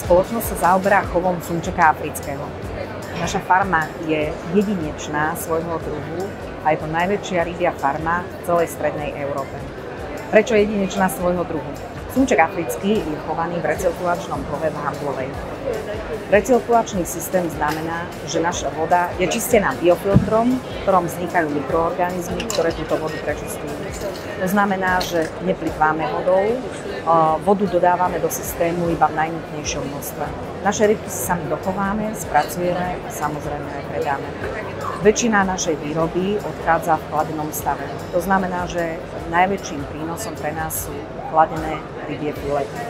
spoločnosť sa zaoberá chovom sumčeka afrického. Naša farma je jedinečná svojho druhu a je to najväčšia rybia farma v celej strednej Európe. Prečo jedinečná svojho druhu? Sumček africký je chovaný v recirkulačnom kove v Handlovej. Recirkulačný systém znamená, že naša voda je čistená biofiltrom, v ktorom vznikajú mikroorganizmy, ktoré túto vodu prečistujú. To znamená, že neplýtváme vodou, vodu dodávame do systému iba v najnutnejšom množstve. Naše rybky si sami dochováme, spracujeme a samozrejme aj predáme. Väčšina našej výroby odchádza v chladenom stave. To znamená, že najväčším prínosom pre nás sú chladené rybie filety.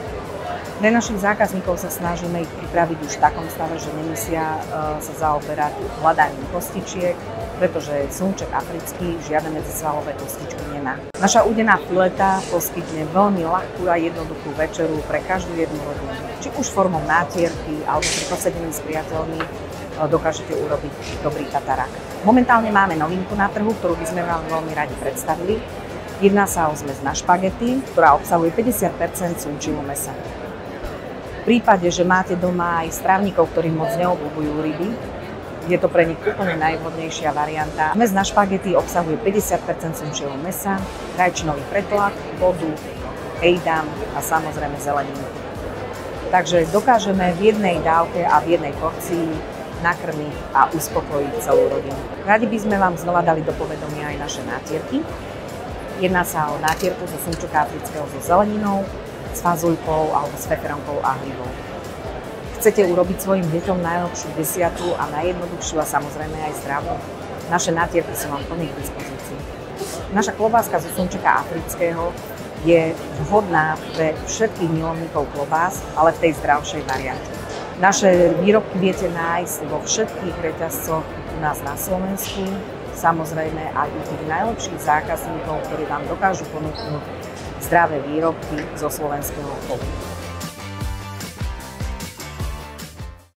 Pre našich zákazníkov sa snažíme ich pripraviť už v takom stave, že nemusia sa zaoberať hľadaním kostičiek, pretože sumček africký žiadne medzisvalové kostičky nemá. Naša údená fileta poskytne veľmi ľahkú a jednoduchú večeru pre každú jednu rodinu. Či už formou nátierky alebo pri posedení s priateľmi dokážete urobiť dobrý tatarák. Momentálne máme novinku na trhu, ktorú by sme vám veľmi radi predstavili. Jedná sa o zmes na špagety, ktorá obsahuje 50% sumčieho mäsa. V prípade, že máte doma aj strávnikov, ktorí moc neobľúbujú ryby, je to pre nich úplne najvhodnejšia varianta. Zmes na špagety obsahuje 50% sumčieho mäsa, rajčinový pretlak, vodu, ejdam a samozrejme zeleninu. Takže dokážeme v jednej dávke a v jednej porcii nakrmiť a uspokojiť celú rodinu. Radi by sme vám znova dali do povedomia aj naše nátierky. Jedná sa o nátierku zo sumčeka afrického so zeleninou, s fazuľkou alebo s feferonkou a hlivou. Chcete urobiť svojim deťom najlepšiu desiatu a najjednoduchšiu a samozrejme aj zdravú? Naše nátierky sú vám plne k dispozícii. Naša klobáska zo sumčeka afrického je vhodná pre všetkých milovníkov klobás, ale v tej zdravšej variante. Naše výrobky viete nájsť vo všetkých reťazcoch u nás na Slovensku, samozrejme aj u tých najlepších zákazníkov, ktorí vám dokážu ponúknuť zdravé výrobky zo slovenského chovu.